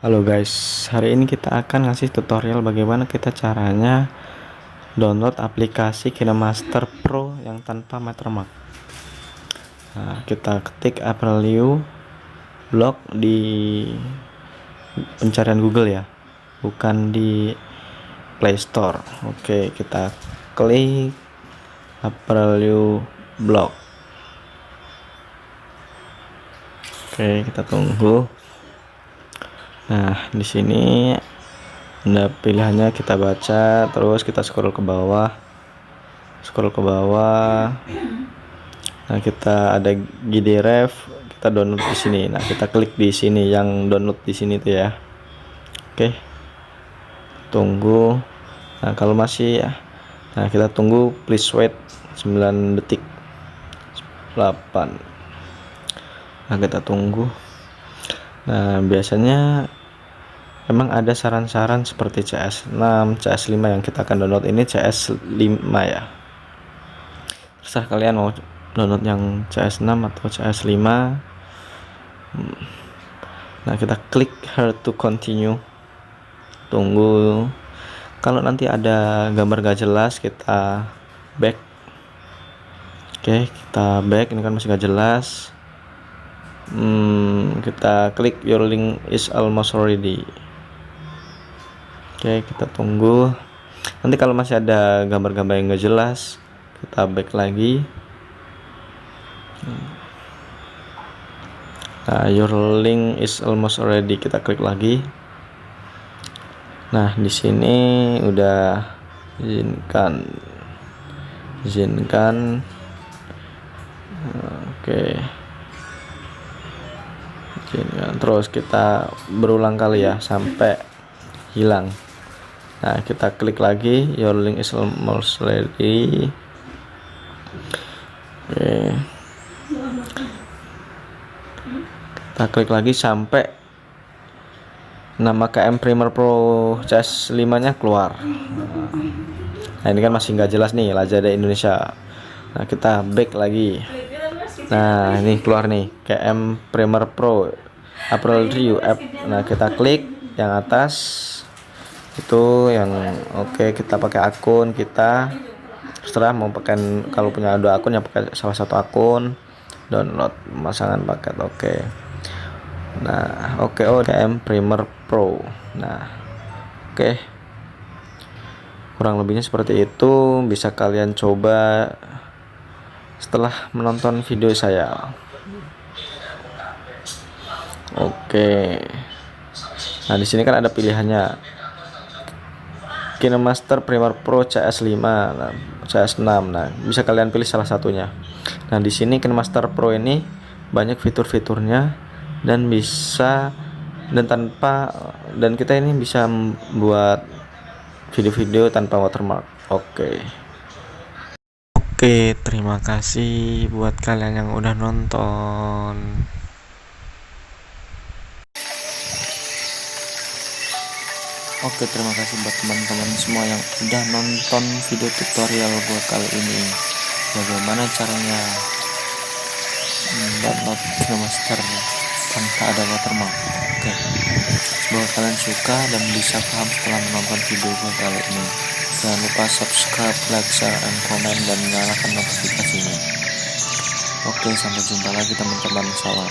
Halo guys, hari ini kita akan ngasih tutorial bagaimana kita caranya download aplikasi KineMaster Pro yang tanpa watermark. Nah, kita ketik Aprilio blog di pencarian Google ya, bukan di Play Store. Oke, kita klik Aprilio blog. Oke, kita tunggu. Nah, di sini ada pilihannya, kita baca, terus kita scroll ke bawah. Nah, kita ada GDREF, kita download di sini. Nah, kita klik di sini yang download di sini tuh ya. Oke. Tunggu. Nah, kalau masih ya. Nah, kita tunggu, please wait 9 detik. 8. Nah, kita tunggu. Nah, biasanya memang ada saran-saran seperti CS6, CS5 yang kita akan download. Ini CS5 ya. Terserah kalian mau download yang CS6 atau CS5. Nah, kita klik here to continue. Tunggu. Kalau nanti ada gambar gak jelas, kita back. Oke, kita back. Ini kan masih gak jelas. Kita klik your link is almost ready. Oke, kita tunggu. Nanti kalau masih ada gambar-gambar yang gak jelas, kita back lagi. Nah, your link is almost ready, kita klik lagi. Nah, di sini udah izinkan. Oke. Terus kita berulang kali ya sampai hilang. Nah, kita klik lagi your link is almost ready. Oke. Kita klik lagi sampai nama KM Premiere Pro CS5 nya keluar. Nah, ini kan masih nggak jelas nih, Lazada Indonesia. Nah, kita back lagi. Nah, ini keluar nih KM Premiere Pro Aprilio app. Nah, kita klik yang atas itu yang oke. Kita pakai akun kita, terserah mau pakai, kalau punya 2 akun ya pakai salah satu akun. Download pemasangan paket, oke. Nah, oke, KM Premiere Pro. Nah, oke. Kurang lebihnya seperti itu, bisa kalian coba setelah menonton video saya. Oke. Nah, di sini kan ada pilihannya KineMaster Premiere Pro CS5, nah, CS6. Nah, bisa kalian pilih salah satunya. Nah, di sini KineMaster Pro ini banyak fitur-fiturnya dan kita ini bisa membuat video-video tanpa watermark. Oke, terima kasih buat kalian yang udah nonton. Oke, terima kasih buat teman-teman semua yang udah nonton video tutorial gua kali ini. Bagaimana caranya download KineMaster tanpa ada watermark. Oke, semoga kalian suka dan bisa paham setelah menonton video gua kali ini. Jangan lupa subscribe, like, share, and comment, dan nyalakan notifikasinya. Oke, sampai jumpa lagi teman-teman. Salam.